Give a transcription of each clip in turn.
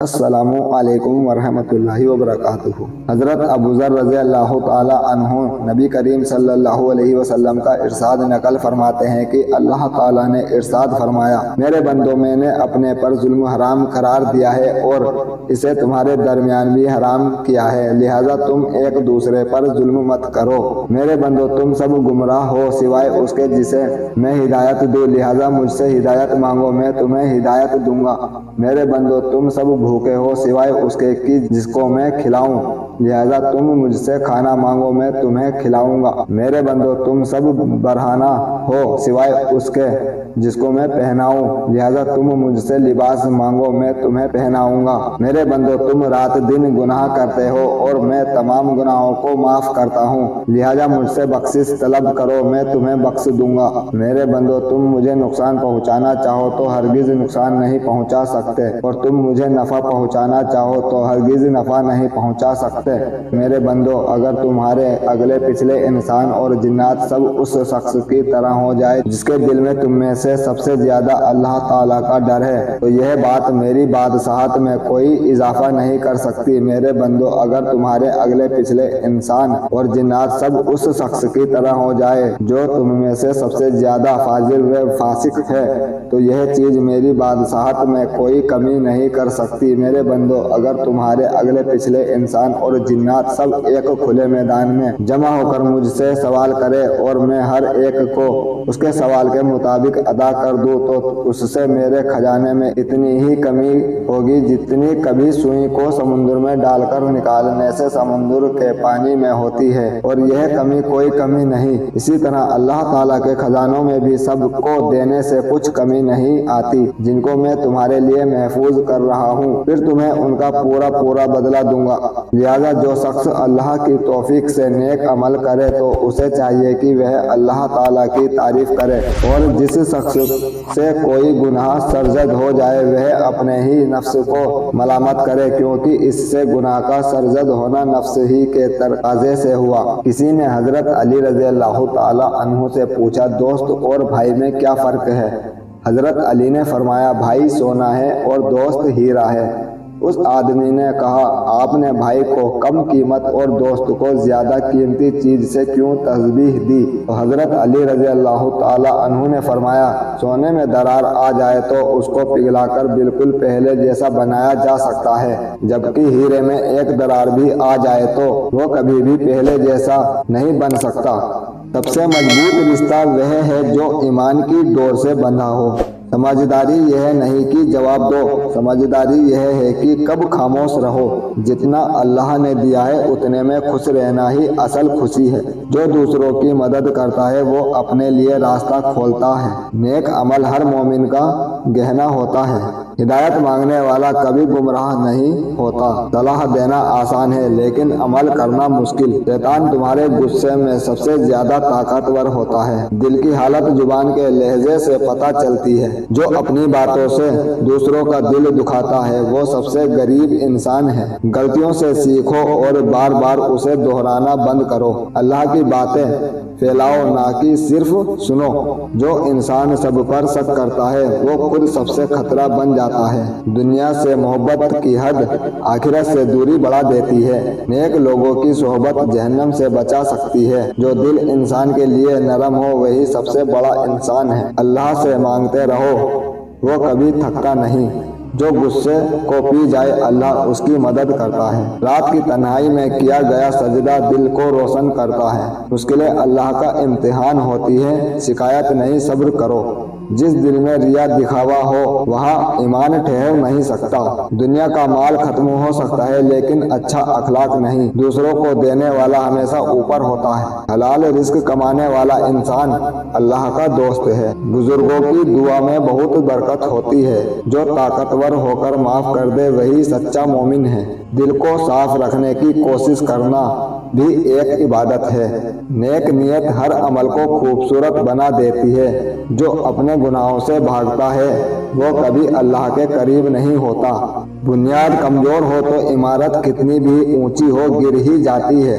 السلام علیکم ورحمۃ اللہ وبرکاتہ۔ حضرت ابو ذر رضی اللہ تعالی عنہ نبی کریم صلی اللہ علیہ وسلم کا ارشاد نقل فرماتے ہیں کہ اللہ تعالیٰ نے ارشاد فرمایا، میرے بندوں میں نے اپنے پر ظلم حرام قرار دیا ہے اور اسے تمہارے درمیان بھی حرام کیا ہے، لہذا تم ایک دوسرے پر ظلم مت کرو۔ میرے بندوں، تم سب گمراہ ہو سوائے اس کے جسے میں ہدایت دوں، لہذا مجھ سے ہدایت مانگو، میں تمہیں ہدایت دوں گا۔ میرے بندوں، تم سب بھوکے ہو سوائے اس کے کہ جس کو میں کھلاؤں، لہذا تم مجھ سے کھانا مانگو، میں تمہیں کھلاؤں گا۔ میرے بندو، تم سب برہنہ ہو سوائے اس کے جس کو میں پہناؤں، لہذا تم مجھ سے لباس مانگو، میں تمہیں پہناؤں گا۔ میرے بندو، تم رات دن گناہ کرتے ہو اور میں تمام گناہوں کو معاف کرتا ہوں، لہذا مجھ سے بخشش طلب کرو، میں تمہیں بخش دوں گا۔ میرے بندو، تم مجھے نقصان پہنچانا چاہو تو ہرگز نقصان نہیں پہنچا سکتے، اور تم مجھے نفع پہنچانا چاہو تو ہرگز نفع نہیں پہنچا سکتے۔ میرے بندو، اگر تمہارے اگلے پچھلے انسان اور جنات سب اس شخص کی طرح ہو جائے جس کے دل میں تم میں سے سب سے زیادہ اللہ تعالیٰ کا ڈر ہے، تو یہ بات میری بادشاہت میں کوئی اضافہ نہیں کر سکتی۔ میرے بندو، اگر تمہارے اگلے پچھلے انسان اور جنات سب اس شخص کی طرح ہو جائے جو تم میں سے سب سے زیادہ فاجر و فاسق ہے، تو یہ چیز میری بادشاہت میں کوئی کمی نہیں کر سکتی۔ میرے بندو، اگر تمہارے اگلے پچھلے انسان اور جنات سب ایک کھلے میدان میں جمع ہو کر مجھ سے سوال کرے اور میں ہر ایک کو اس کے سوال کے مطابق ادا کر دوں، تو اس سے میرے خزانے میں اتنی ہی کمی ہوگی جتنی کبھی سوئی کو سمندر میں ڈال کر نکالنے سے سمندر کے پانی میں ہوتی ہے، اور یہ کمی کوئی کمی نہیں۔ اسی طرح اللہ تعالیٰ کے خزانوں میں بھی سب کو دینے سے کچھ کمی نہیں آتی، جن کو میں تمہارے لیے محفوظ کر رہا ہوں، پھر تمہیں ان کا پورا بدلہ دوں گا۔ لہذا جو شخص اللہ کی توفیق سے نیک عمل کرے تو اسے چاہیے کہ وہ اللہ تعالیٰ کی تعریف کرے، اور جس شخص سے کوئی گناہ سرزد ہو جائے وہ اپنے ہی نفس کو ملامت کرے، کیونکہ اس سے گناہ کا سرزد ہونا نفس ہی کے تقاضے سے ہوا۔ کسی نے حضرت علی رضی اللہ تعالی عنہ سے پوچھا، دوست اور بھائی میں کیا فرق ہے؟ حضرت علی نے فرمایا، بھائی سونا ہے اور دوست ہیرا ہے۔ اس آدمی نے کہا، آپ نے بھائی کو کم قیمت اور دوست کو زیادہ قیمتی چیز سے کیوں تشبیہ دی؟ تو حضرت علی رضی اللہ تعالی عنہ نے فرمایا، سونے میں درار آ جائے تو اس کو پگھلا کر بالکل پہلے جیسا بنایا جا سکتا ہے، جبکہ ہیرے میں ایک درار بھی آ جائے تو وہ کبھی بھی پہلے جیسا نہیں بن سکتا۔ سب سے مضبوط رشتہ وہ ہے جو ایمان کی ڈور سے بندھا ہو۔ سمجھداری یہ نہیں کہ جواب دو، سمجھداری یہ ہے کہ کب خاموش رہو۔ جتنا اللہ نے دیا ہے اتنے میں خوش رہنا ہی اصل خوشی ہے۔ جو دوسروں کی مدد کرتا ہے وہ اپنے لیے راستہ کھولتا ہے۔ نیک عمل ہر مومن کا گہنا ہوتا ہے۔ ہدایت مانگنے والا کبھی گمراہ نہیں ہوتا۔ صلاح دینا آسان ہے لیکن عمل کرنا مشکل۔ شیطان تمہارے غصے میں سب سے زیادہ طاقتور ہوتا ہے۔ دل کی حالت زبان کے لہجے سے پتہ چلتی ہے۔ جو اپنی باتوں سے دوسروں کا دل دکھاتا ہے وہ سب سے غریب انسان ہے۔ غلطیوں سے سیکھو اور بار بار اسے دہرانا بند کرو۔ اللہ کی باتیں پھیلاؤ نہ کہ صرف سنو۔ جو انسان سب پر شک کرتا ہے وہ خود سب سے خطرہ بن جاتا ہے۔ دنیا سے محبت کی حد آخرت سے دوری بڑھا دیتی ہے۔ نیک لوگوں کی صحبت جہنم سے بچا سکتی ہے۔ جو دل انسان کے لیے نرم ہو وہی سب سے بڑا انسان ہے۔ اللہ سے مانگتے رہو، وہ کبھی تھکتا نہیں۔ جو غصے کو پی جائے اللہ اس کی مدد کرتا ہے۔ رات کی تنہائی میں کیا گیا سجدہ دل کو روشن کرتا ہے۔ مشکلیں اللہ کا امتحان ہوتی ہے، شکایت نہیں، صبر کرو۔ جس دل میں ریا دکھاوا ہو وہاں ایمان ٹھہر نہیں سکتا۔ دنیا کا مال ختم ہو سکتا ہے لیکن اچھا اخلاق نہیں۔ دوسروں کو دینے والا ہمیشہ اوپر ہوتا ہے۔ حلال رزق کمانے والا انسان اللہ کا دوست ہے۔ بزرگوں کی دعا میں بہت برکت ہوتی ہے۔ جو طاقتور ہو کر معاف کر دے وہی سچا مومن ہے۔ دل کو صاف رکھنے کی کوشش کرنا بھی ایک عبادت ہے۔ نیک نیت ہر عمل کو خوبصورت بنا دیتی ہے۔ جو اپنے گناہوں سے بھاگتا ہے وہ کبھی اللہ کے قریب نہیں ہوتا۔ بنیاد کمزور ہو تو عمارت کتنی بھی اونچی ہو گر ہی جاتی ہے۔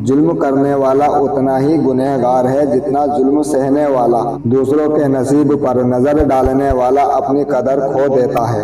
ظلم کرنے والا اتنا ہی گنہگار ہے جتنا ظلم سہنے والا۔ دوسروں کے نصیب پر نظر ڈالنے والا اپنی قدر کھو دیتا ہے۔